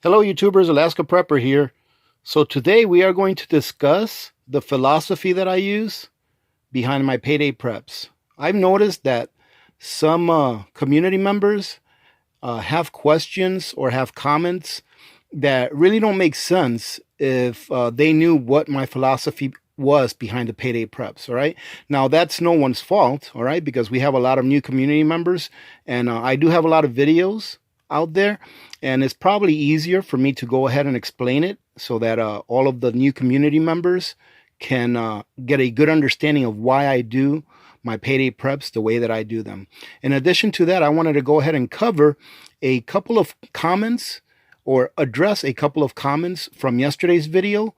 Hello YouTubers, Alaska Prepper here. So today we are going to discuss the philosophy that I use behind my payday preps. I've noticed that some community members have questions or have comments that really don't make sense if they knew what my philosophy was behind the payday preps. All right. Now that's no one's fault. All right. Because we have a lot of new community members and I do have a lot of videos out there, and it's probably easier for me to go ahead and explain it so that all of the new community members can get a good understanding of why I do my payday preps the way that I do them. In addition to that, I wanted to go ahead and cover a couple of comments or address a couple of comments from yesterday's video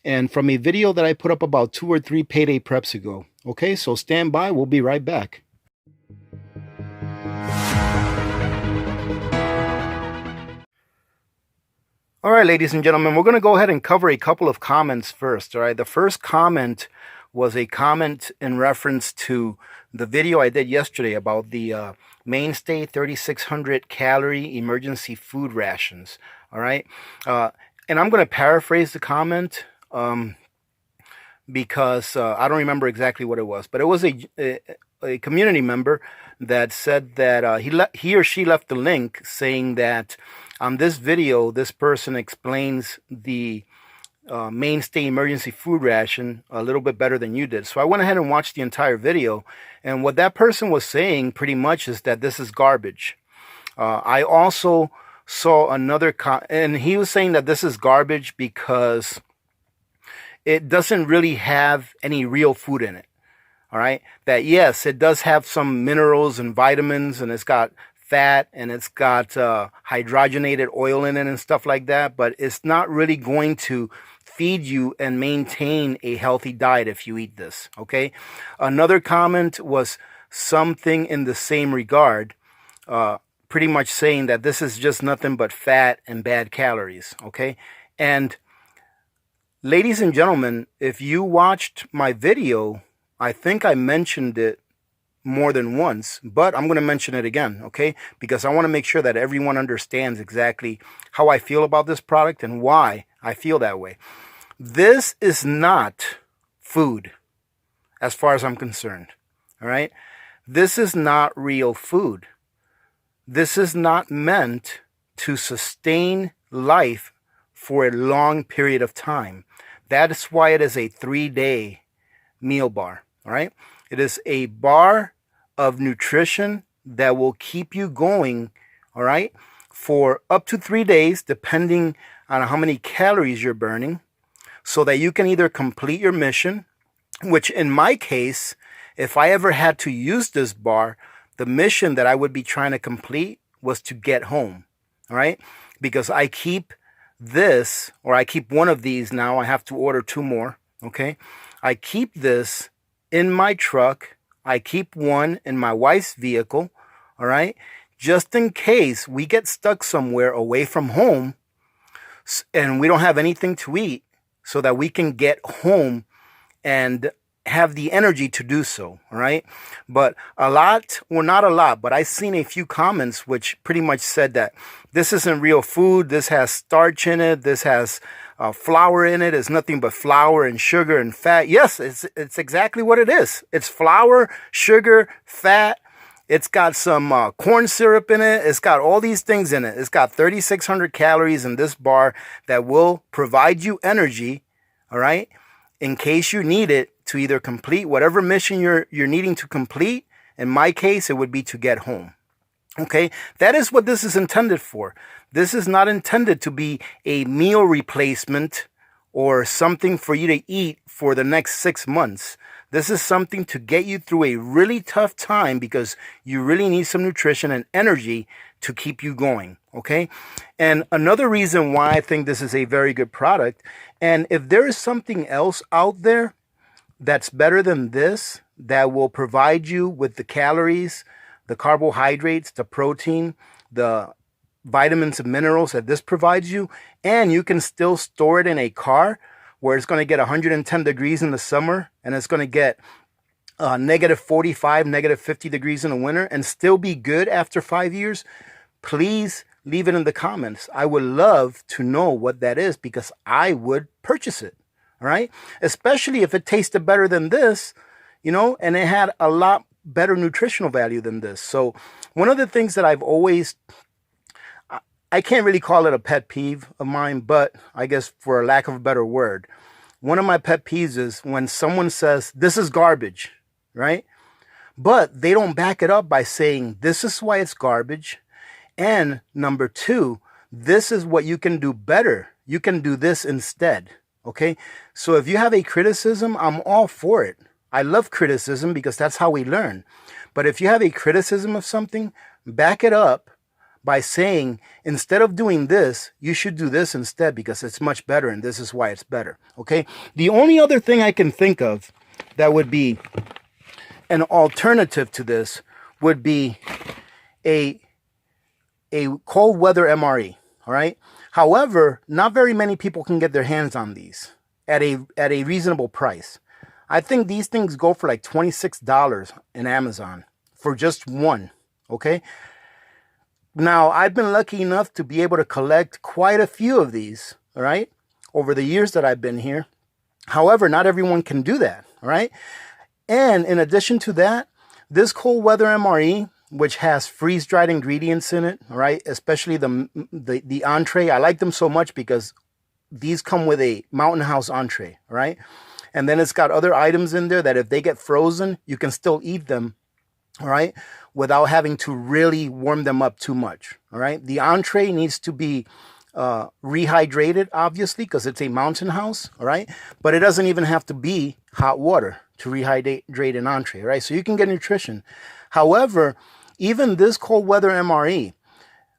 and from a video that I put up about 2 or 3 payday preps ago. Okay, so stand by. We'll be right back. All right, ladies and gentlemen, we're going to go ahead and cover a couple of comments first. All right, the first comment was a comment in reference to the video I did yesterday about the Mainstay 3,600 calorie emergency food rations. All right, and I'm going to paraphrase the comment because I don't remember exactly what it was, but it was a community member that said that he or she left the link saying that on this video, this person explains the Mainstay emergency food ration a little bit better than you did. So I went ahead and watched the entire video, and what that person was saying pretty much is that this is garbage. I also saw another and he was saying that this is garbage because it doesn't really have any real food in it. All right, that yes, it does have some minerals and vitamins, and it's got fat, and it's got hydrogenated oil in it and stuff like that, but it's not really going to feed you and maintain a healthy diet if you eat this. Okay, another comment was something in the same regard, pretty much saying that this is just nothing but fat and bad calories. Okay, and ladies and gentlemen, if you watched my video, I think I mentioned it more than once, but I'm going to mention it again, okay? Because I want to make sure that everyone understands exactly how I feel about this product and why I feel that way. This is not food, as far as I'm concerned, all right? This is not real food. This is not meant to sustain life for a long period of time. That's why it is a 3-day meal bar, all right? It is a bar of nutrition that will keep you going, all right, for up to 3 days, depending on how many calories you're burning, so that you can either complete your mission, which in my case, if I ever had to use this bar, the mission that I would be trying to complete was to get home, all right, because I keep this, or I keep one of these now. I have to order 2 more, okay? I keep this in my truck. I keep one in my wife's vehicle, all right, just in case we get stuck somewhere away from home and we don't have anything to eat, so that we can get home and have the energy to do so, all right? But a lot, well, not a lot, but I've seen a few comments which pretty much said that this isn't real food, this has starch in it, this has flour in it, it's nothing but flour and sugar and fat. Yes, it's exactly what it is. It's flour, sugar, fat. It's got some corn syrup in it. It's got all these things in it. It's got 3,600 calories in this bar that will provide you energy, all right, in case you need it to either complete whatever mission you're needing to complete. In my case, it would be to get home. Okay, that is what this is intended for. This is not intended to be a meal replacement or something for you to eat for the next 6 months. This is something to get you through a really tough time because you really need some nutrition and energy to keep you going. Okay, and another reason why I think this is a very good product, and if there is something else out there that's better than this, that will provide you with the calories, the carbohydrates, the protein, the vitamins and minerals that this provides you, and you can still store it in a car where it's going to get 110 degrees in the summer and it's going to get negative 45, negative 50 degrees in the winter and still be good after 5 years, please leave it in the comments. I would love to know what that is because I would purchase it. All right. Especially if it tasted better than this, you know, and it had a lot better nutritional value than this. So one of the things that I've always, I can't really call it a pet peeve of mine, but I guess for a lack of a better word, one of my pet peeves is when someone says, this is garbage, right? But they don't back it up by saying, this is why it's garbage. And number two, this is what you can do better. You can do this instead. Okay. So if you have a criticism, I'm all for it. I love criticism because that's how we learn. But if you have a criticism of something, back it up by saying, instead of doing this, you should do this instead because it's much better and this is why it's better. Okay. The only other thing I can think of that would be an alternative to this would be a cold weather MRE. All right. However, not very many people can get their hands on these at a reasonable price. I think these things go for like $26 in Amazon for just one. Okay. Now, I've been lucky enough to be able to collect quite a few of these, all right, over the years that I've been here. However, not everyone can do that. All right. And in addition to that, this cold weather MRE, which has freeze-dried ingredients in it, all right, especially the entree. I like them so much because these come with a Mountain House entree, all right? And then it's got other items in there that if they get frozen, you can still eat them, all right, without having to really warm them up too much, all right? The entree needs to be rehydrated, obviously, because it's a Mountain House, all right? But it doesn't even have to be hot water to rehydrate an entree, right? So you can get nutrition. However, even this cold weather MRE,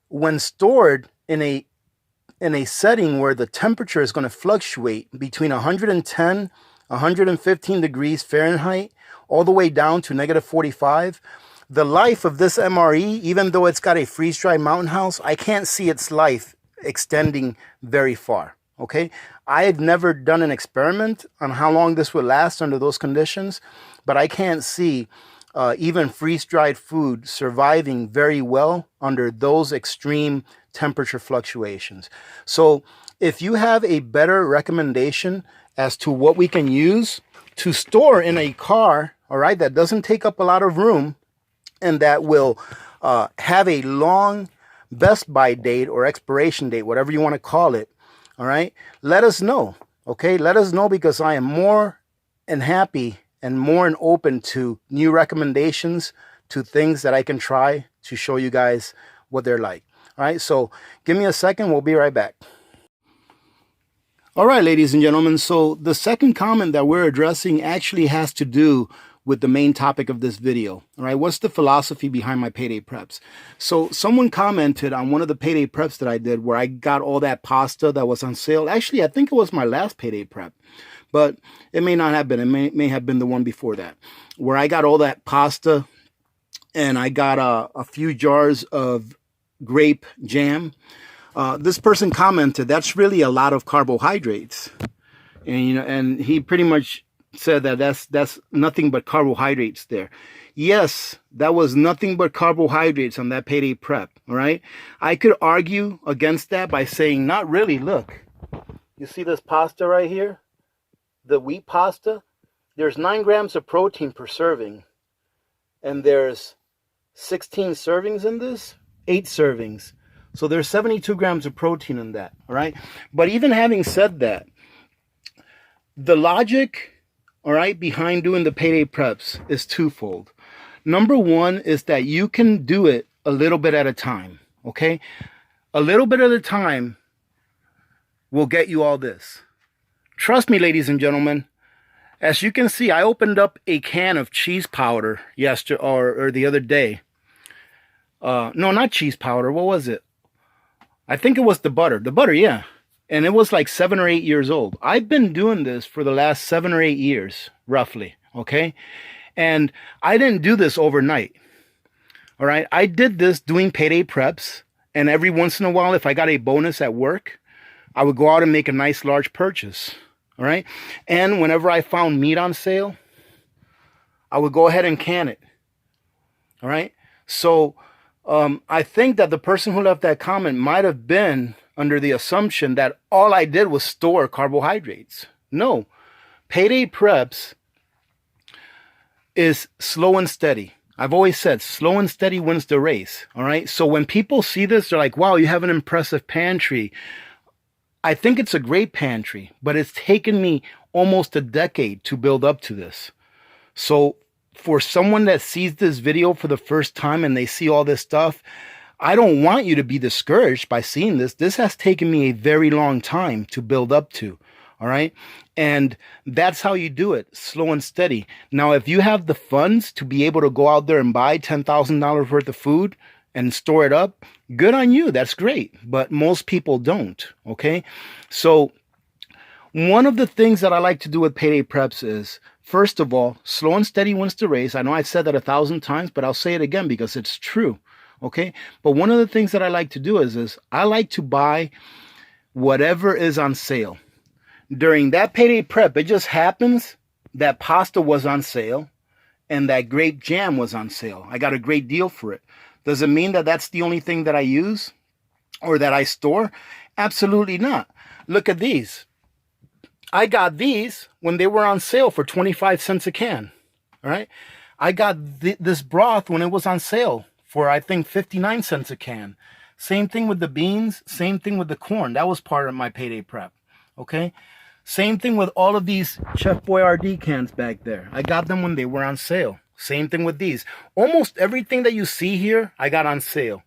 when stored in a setting where the temperature is going to fluctuate between 110, 115 degrees Fahrenheit, all the way down to -45, the life of this MRE, even though it's got a freeze-dried Mountain House, I can't see its life extending very far. Okay, I had never done an experiment on how long this would last under those conditions, but I can't see even freeze-dried food surviving very well under those extreme temperature fluctuations. So if you have a better recommendation as to what we can use to store in a car, all right, that doesn't take up a lot of room and that will have a long best by date or expiration date, whatever you want to call it, all right, let us know. Okay, let us know because I am more and happy and more and open to new recommendations, to things that I can try to show you guys what they're like. All right, so give me a second. We'll be right back. All right, ladies and gentlemen. So the second comment that we're addressing actually has to do with the main topic of this video. All right, what's the philosophy behind my payday preps? So someone commented on one of the payday preps that I did where I got all that pasta that was on sale. Actually, I think it was my last payday prep, but it may not have been. It may have been the one before that, where I got all that pasta and I got a few jars of grape jam. This person commented, that's really a lot of carbohydrates. And, and he pretty much said that that's nothing but carbohydrates there. Yes, that was nothing but carbohydrates on that payday prep. All right. I could argue against that by saying, not really. Look, you see this pasta right here? The wheat pasta, there's 9 grams of protein per serving, and there's 16 servings in this, 8 servings. So there's 72 grams of protein in that, all right? But even having said that, the logic, all right, behind doing the payday preps is twofold. Number one is that you can do it a little bit at a time, okay? A little bit at a time will get you all this. Trust me, ladies and gentlemen, as you can see, I opened up a can of cheese powder yesterday or the other day. No, not cheese powder. What was it? I think it was the butter. The butter, yeah. And it was like 7 or 8 years old. I've been doing this for the last 7 or 8 years, roughly, okay? And I didn't do this overnight, all right? I did this doing payday preps, and every once in a while, if I got a bonus at work, I would go out and make a nice large purchase. All right. And whenever I found meat on sale, I would go ahead and can it. All right. So I think that the person who left that comment might have been under the assumption that all I did was store carbohydrates. No, Payday Preps is slow and steady. I've always said slow and steady wins the race. All right. So when people see this, they're like, wow, you have an impressive pantry. I think it's a great pantry, but it's taken me almost a decade to build up to this. So for someone that sees this video for the first time and they see all this stuff, I don't want you to be discouraged by seeing this. This has taken me a very long time to build up to. All right. And that's how you do it, slow and steady. Now, if you have the funds to be able to go out there and buy $10,000 worth of food and store it up, good on you. That's great. But most people don't. Okay. So one of the things that I like to do with Payday Preps is, first of all, slow and steady wins the race. I know I've said that 1,000 times, but I'll say it again because it's true. Okay. But one of the things that I like to do is I like to buy whatever is on sale. During that Payday Prep, it just happens that pasta was on sale and that grape jam was on sale. I got a great deal for it. Does it mean that that's the only thing that I use or that I store? Absolutely not. Look at these. I got these when they were on sale for 25 cents a can. All right. I got this broth when it was on sale for, I think, 59 cents a can. Same thing with the beans. Same thing with the corn. That was part of my Payday Prep. Okay. Same thing with all of these Chef Boyardee cans back there. I got them when they were on sale. Same thing with these. Almost everything that you see here, I got on sale.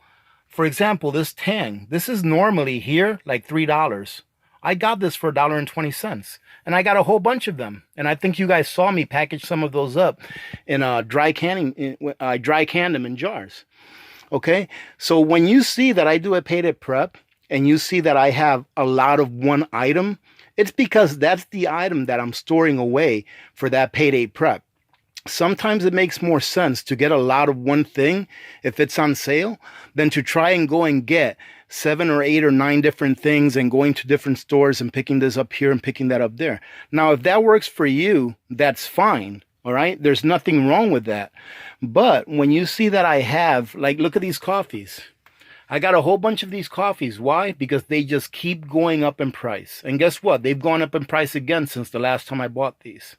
For example, this Tang. This is normally here like $3. I got this for $1.20. And I got a whole bunch of them. And I think you guys saw me package some of those up in dry canning. I dry canned them in jars. Okay? So when you see that I do a Payday Prep and you see that I have a lot of one item, it's because that's the item that I'm storing away for that Payday Prep. Sometimes it makes more sense to get a lot of one thing if it's on sale than to try and go and get 7 or 8 or 9 different things and going to different stores and picking this up here and picking that up there. Now, if that works for you, that's fine. All right. There's nothing wrong with that. But when you see that I have, like, look at these coffees. I got a whole bunch of these coffees. Why? Because they just keep going up in price. And guess what? They've gone up in price again since the last time I bought these.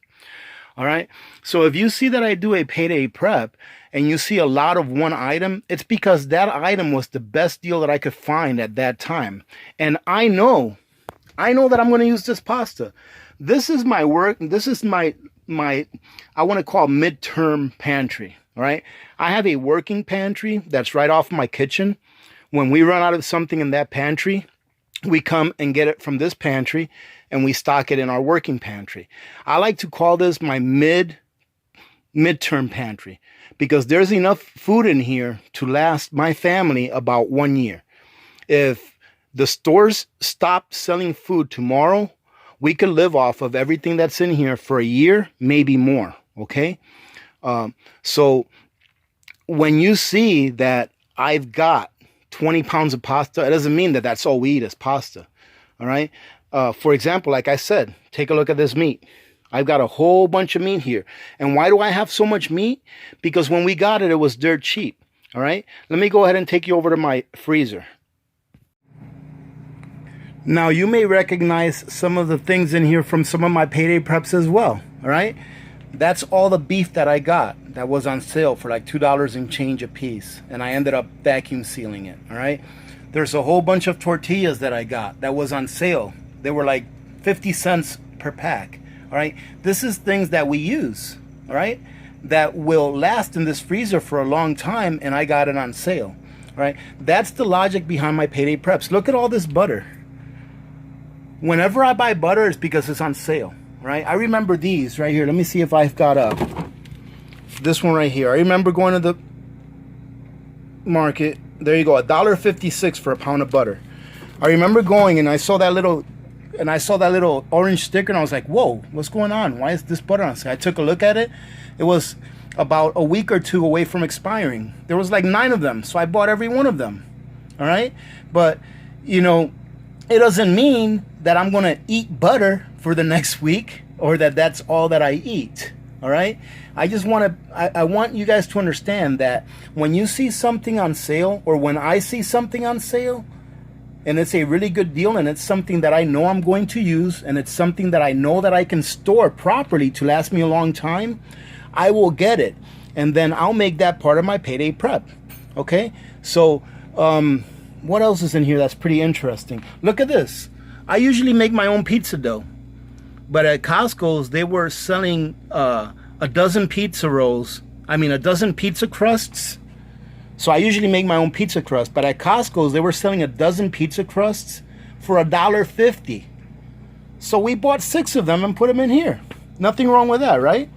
All right. So if you see that I do a Payday Prep and you see a lot of one item, it's because that item was the best deal that I could find at that time. And I know that I'm going to use this pasta. This is my work. This is my I want to call midterm pantry. All right. I have a working pantry that's right off my kitchen. When we run out of something in that pantry, we come and get it from this pantry and we stock it in our working pantry. I like to call this my midterm pantry because there's enough food in here to last my family about 1 year. If the stores stop selling food tomorrow, we could live off of everything that's in here for a year, maybe more. Okay. So when you see that I've got 20 pounds of pasta, it doesn't mean that that's all we eat is pasta. All right. For example, like I said, take a look at this meat. I've got a whole bunch of meat here. And why do I have so much meat? Because when we got it, it was dirt cheap. All right. Let me go ahead and take you over to my freezer. Now, you may recognize some of the things in here from some of my Payday Preps as well. All right. That's all the beef that I got that was on sale for like $2 and change a piece. And I ended up vacuum sealing it. All right. There's a whole bunch of tortillas that I got that was on sale. They were like 50 cents per pack. All right. This is things that we use. All right. That will last in this freezer for a long time. And I got it on sale. All right. That's the logic behind my Payday Preps. Look at all this butter. Whenever I buy butter, it's because it's on sale. Right? I remember these right here. Let me see if I've got this one right here. I remember going to the market. There you go, $1.56 for a pound of butter. I remember going and I saw that little orange sticker and I was like, whoa, what's going on? Why is this butter on sale? I took a look at it. It was about a week or two away from expiring. There was like 9 of them, so I bought every one of them. All right? But, you know, it doesn't mean that I'm going to eat butter for the next week or that that's all that I eat. All right. I want you guys to understand that when you see something on sale, or when I see something on sale, and it's a really good deal, and it's something that I know I'm going to use, and it's something that I know that I can store properly to last me a long time, I will get it. And then I'll make that part of my payday prep. Okay? So, what else is in here that's pretty interesting? Look at this. I usually make my own pizza dough. But at Costco's, they were selling a dozen pizza rolls. I mean, a dozen pizza crusts. So I usually make my own pizza crust. But at Costco's, they were selling a dozen pizza crusts for $1.50. So we bought 6 of them and put them in here. Nothing wrong with that, right?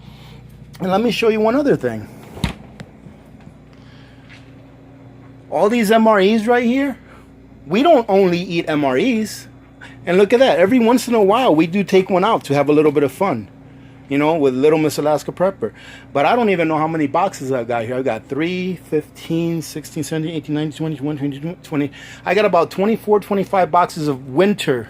And let me show you one other thing. All these MREs right here, we don't only eat MREs. And look at that. Every once in a while, we do take one out to have a little bit of fun, you know, with Little Miss Alaska Prepper. But I don't even know how many boxes I've got here. I've got 3, 15, 16, 17, 18, 19, 20, 21, 22, 20. I got about 24, 25 boxes of winter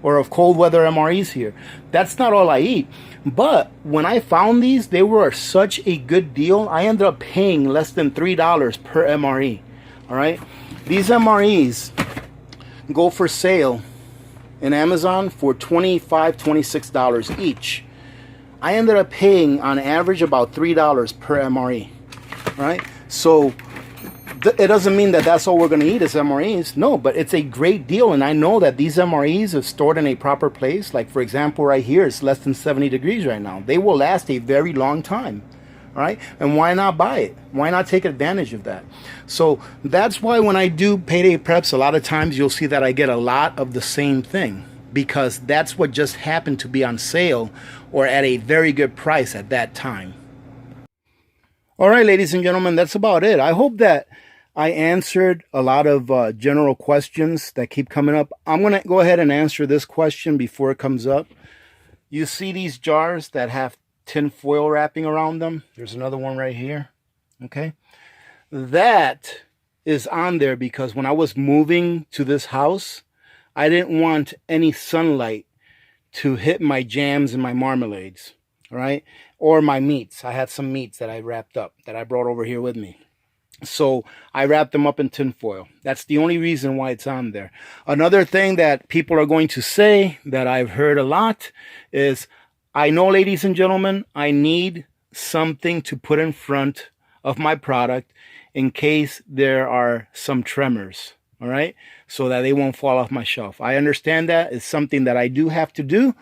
or of cold weather MREs here. That's not all I eat. But when I found these, they were such a good deal. I ended up paying less than $3 per MRE. All right. These MREs go for sale in Amazon for $25, $26 each. I ended up paying on average about $3 per MRE, right? So it doesn't mean that that's all we're going to eat is MREs. No, but it's a great deal, and I know that these MREs are stored in a proper place. Like, for example, right here, it's less than 70 degrees right now. They will last a very long time. Right? And why not buy it? Why not take advantage of that? So that's why when I do payday preps, a lot of times you'll see that I get a lot of the same thing, because that's what just happened to be on sale or at a very good price at that time. All right, ladies and gentlemen, that's about it. I hope that I answered a lot of general questions that keep coming up. I'm going to go ahead and answer this question before it comes up. You see these jars that have tin foil wrapping around them? There's another one right here. Okay, that is on there because when I was moving to this house, I didn't want any sunlight to hit my jams and my marmalades, all right, or my meats. I had some meats that I wrapped up that I brought over here with me, so I wrapped them up in tin foil. That's the only reason why it's on there. Another thing that people are going to say that I've heard a lot is, I know, ladies and gentlemen, I need something to put in front of my product in case there are some tremors, all right, so that they won't fall off my shelf. I understand that. It's something that I do have to do.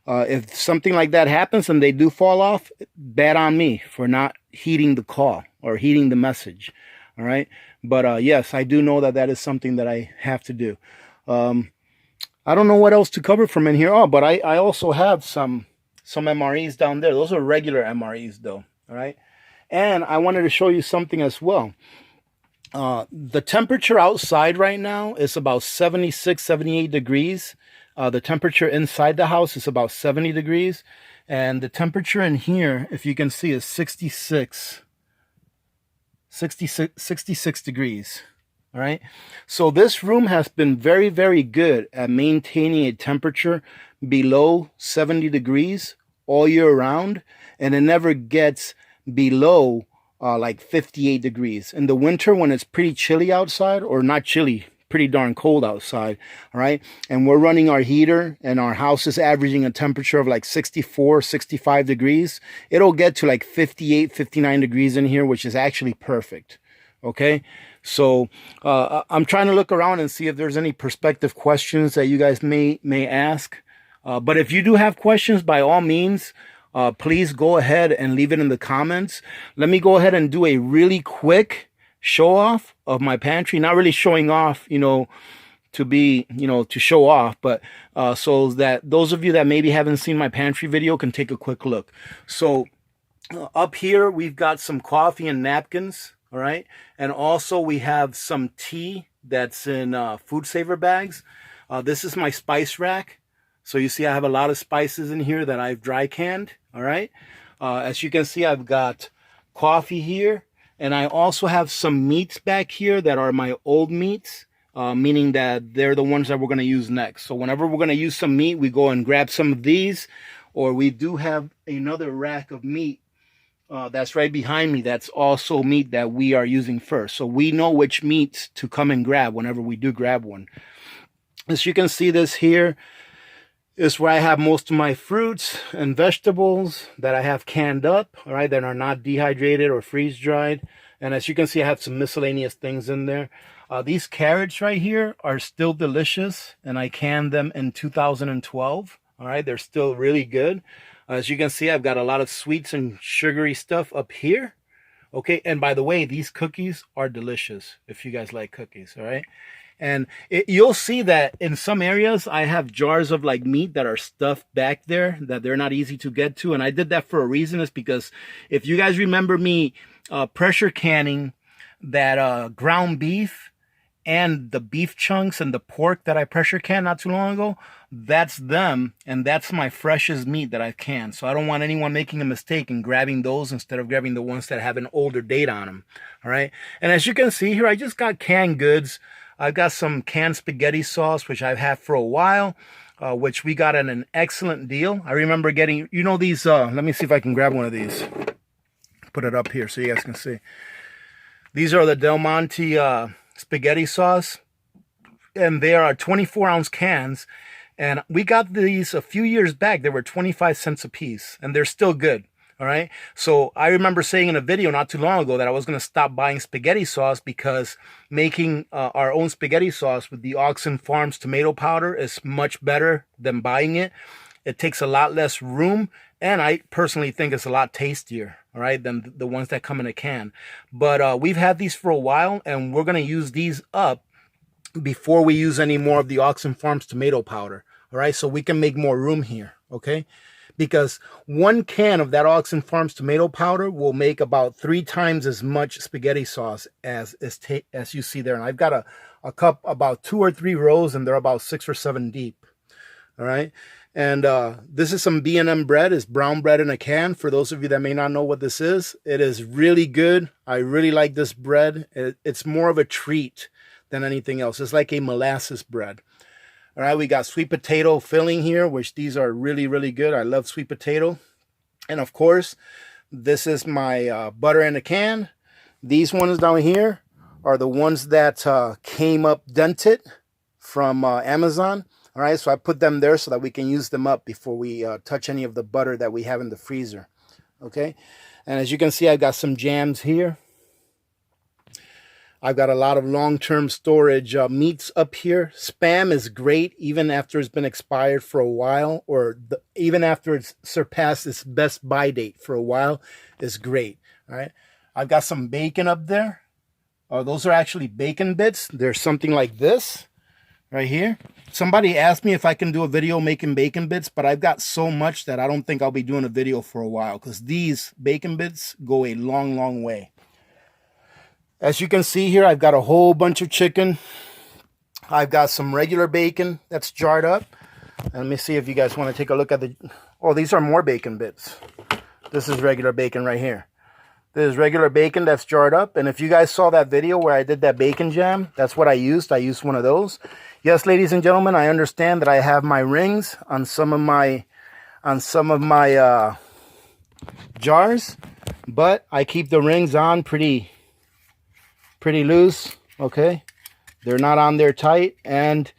If something like that happens and they do fall off, bad on me for not heeding the call or heeding the message, all right? But yes, I do know that that is something that I have to do. I don't know what else to cover from in here. Oh, but I also have some MREs down there. Those are regular MREs though, all right? And I wanted to show you something as well. The temperature outside right now is about 76, 78 degrees. The temperature inside the house is about 70 degrees. And the temperature in here, if you can see, is 66 degrees. All right. So this room has been very, very good at maintaining a temperature below 70 degrees all year round. And it never gets below like 58 degrees. In the winter, when it's pretty chilly outside, or not chilly, pretty darn cold outside, all right, and we're running our heater and our house is averaging a temperature of like 64, 65 degrees, it'll get to like 58, 59 degrees in here, which is actually perfect. Okay, so I'm trying to look around and see if there's any perspective questions that you guys may ask. But if you do have questions, by all means, please go ahead and leave it in the comments. Let me go ahead and do a really quick show off of my pantry. Not really showing off, you know, to be, you know, to show off, but so that those of you that maybe haven't seen my pantry video can take a quick look. So up here, we've got some coffee and napkins, all right? And also we have some tea that's in food saver bags. This is my spice rack. So you see I have a lot of spices in here that I've dry canned, all right? As you can see, I've got coffee here, and I also have some meats back here that are my old meats, meaning that they're the ones that we're going to use next. So whenever we're going to use some meat, we go and grab some of these, or we do have another rack of meat that's right behind me, that's also meat that we are using first. So we know which meats to come and grab whenever we do grab one. As you can see, this here is where I have most of my fruits and vegetables that I have canned up, all right, that are not dehydrated or freeze dried. And as you can see, I have some miscellaneous things in there. These carrots right here are still delicious, and I canned them in 2012. All right, they're still really good. As you can see, I've got a lot of sweets and sugary stuff up here. Okay, and by the way, these cookies are delicious if you guys like cookies, all right? And you'll see that in some areas, I have jars of like meat that are stuffed back there that they're not easy to get to. And I did that for a reason. Is because if you guys remember me pressure canning that ground beef and the beef chunks and the pork that I pressure canned not too long ago, that's them, and that's my freshest meat that I've canned. So I don't want anyone making a mistake and grabbing those instead of grabbing the ones that have an older date on them. All right. And as you can see here, I just got canned goods. I've got some canned spaghetti sauce, which I've had for a while, which we got at an excellent deal. I remember getting, you know, these, let me see if I can grab one of these. Put it up here so you guys can see. These are the Del Monte spaghetti sauce, and they are 24-ounce cans. And we got these a few years back. They were 25 cents a piece, and they're still good. All right. So I remember saying in a video not too long ago that I was going to stop buying spaghetti sauce because making our own spaghetti sauce with the Oxen Farms tomato powder is much better than buying it. It takes a lot less room, and I personally think it's a lot tastier, all right, than the ones that come in a can. But we've had these for a while, and we're going to use these up before we use any more of the Oxen Farms tomato powder, all right, so we can make more room here, okay? Because one can of that Oxen Farms tomato powder will make about 3 times as much spaghetti sauce as you see there. And I've got a cup about 2 or 3 rows, and they're about 6 or 7 deep. All right. And this is some B&M bread. It's brown bread in a can. For those of you that may not know what this is, it is really good. I really like this bread. It's more of a treat than anything else. It's like a molasses bread. All right, we got sweet potato filling here, which these are really, really good. I love sweet potato. And of course, this is my butter in a can. These ones down here are the ones that came up dented from Amazon. All right, so I put them there so that we can use them up before we touch any of the butter that we have in the freezer. Okay, and as you can see, I've got some jams here. I've got a lot of long-term storage meats up here. Spam is great even after it's been expired for a while, or even after it's surpassed its best buy date for a while. Is great. All right. I've got some bacon up there. Those are actually bacon bits. There's something like this right here. Somebody asked me if I can do a video making bacon bits, but I've got so much that I don't think I'll be doing a video for a while because these bacon bits go a long, long way. As you can see here, I've got a whole bunch of chicken. I've got some regular bacon that's jarred up. And let me see if you guys want to take a look at the... Oh, these are more bacon bits. This is regular bacon right here. This is regular bacon that's jarred up. And if you guys saw that video where I did that bacon jam, that's what I used. I used one of those. Yes, ladies and gentlemen, I understand that I have my rings on some of my jars, but I keep the rings on pretty loose, okay? They're not on there tight. And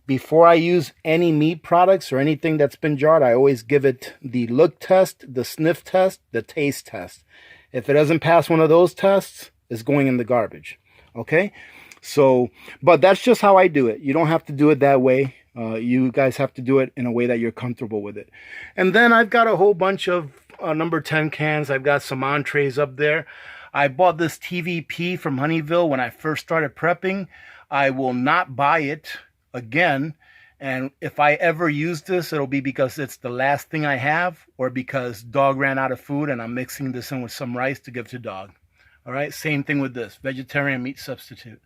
before I use any meat products or anything that's been jarred, I always give it the look test, the sniff test, the taste test. If it doesn't pass one of those tests, it's going in the garbage, okay? So, but that's just how I do it. You don't have to do it that way. You guys have to do it in a way that you're comfortable with it. And then I've got a whole bunch of number 10 cans. I've got some entrees up there. I bought this TVP from Honeyville when I first started prepping. I will not buy it again. And if I ever use this, it'll be because it's the last thing I have, or because dog ran out of food and I'm mixing this in with some rice to give to dog. All right, same thing with this, vegetarian meat substitute.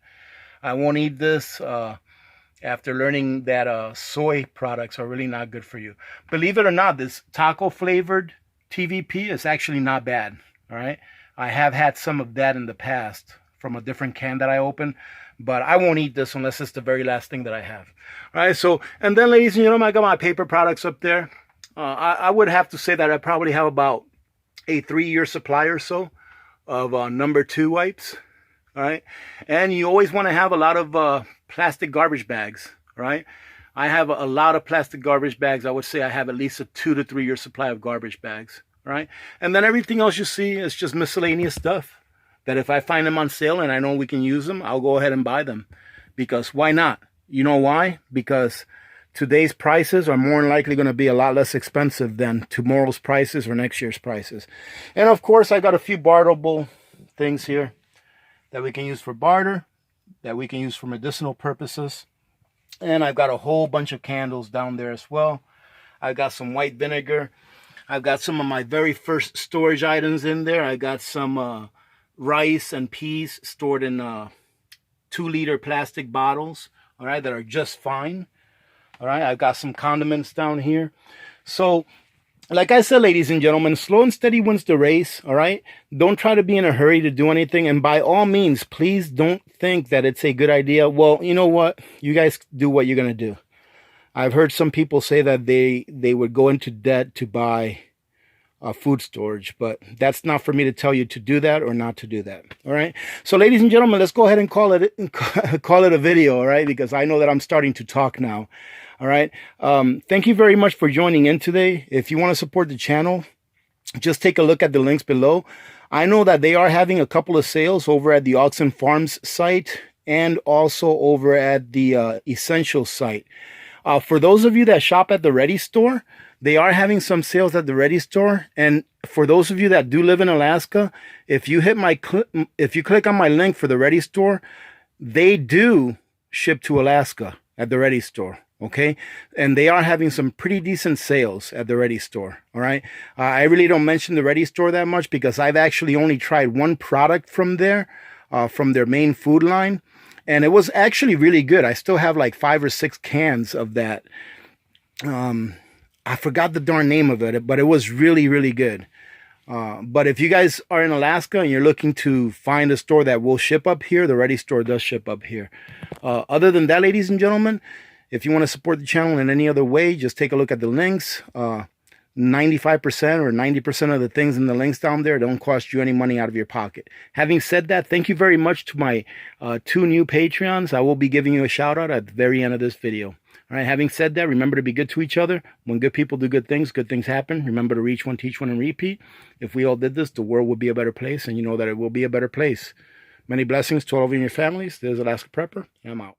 I won't eat this after learning that soy products are really not good for you. Believe it or not, this taco flavored TVP is actually not bad. All right. I have had some of that in the past from a different can that I opened, but I won't eat this unless it's the very last thing that I have. All right, so, and then ladies and gentlemen, I got my paper products up there. I would have to say that I probably have about a 3-year supply or so of number 2 wipes. All right, and you always want to have a lot of plastic garbage bags. All right, I have a lot of plastic garbage bags. I would say I have at least a 2 to 3 year supply of garbage bags. All right, and then everything else you see is just miscellaneous stuff that if I find them on sale and I know we can use them, I'll go ahead and buy them, because why not? You know why? Because today's prices are more than likely going to be a lot less expensive than tomorrow's prices or next year's prices. And of course, I got a few barterable things here that we can use for barter, that we can use for medicinal purposes. And I've got a whole bunch of candles down there as well. I've got some white vinegar. I've got some of my very first storage items in there. I got some rice and peas stored in 2-liter plastic bottles, all right, that are just fine. All right, I've got some condiments down here. So, like I said, ladies and gentlemen, slow and steady wins the race, all right? Don't try to be in a hurry to do anything. And by all means, please don't think that it's a good idea. Well, you know what? You guys do what you're going to do. I've heard some people say that they would go into debt to buy food storage, but that's not for me to tell you to do that or not to do that. All right. So, ladies and gentlemen, let's go ahead and call it a video. All right, because I know that I'm starting to talk now. All right. Thank you very much for joining in today. If you want to support the channel, just take a look at the links below. I know that they are having a couple of sales over at the Oxen Farms site and also over at the Essential site. For those of you that shop at the Ready Store, they are having some sales at the Ready Store. And for those of you that do live in Alaska, if you click on my link for the Ready Store, they do ship to Alaska at the Ready Store. Okay, and they are having some pretty decent sales at the Ready Store. All right, I really don't mention the Ready Store that much because I've actually only tried one product from there, from their main food line, and it was actually really good. I still have like 5 or 6 cans of that. I forgot the darn name of it, but it was really, really good. But if you guys are in Alaska and you're looking to find a store that will ship up here, the Ready Store does ship up here. Other than that, ladies and gentlemen, if you want to support the channel in any other way, just take a look at the links. 95% or 90% of the things in the links down there don't cost you any money out of your pocket. Having said that, thank you very much to my 2 new Patreons. I will be giving you a shout out at the very end of this video. All right, having said that, remember to be good to each other. When good people do good things happen. Remember to reach one, teach one, and repeat. If we all did this, the world would be a better place, and you know that it will be a better place. Many blessings to all of you and your families. This is Alaska Prepper, and I'm out.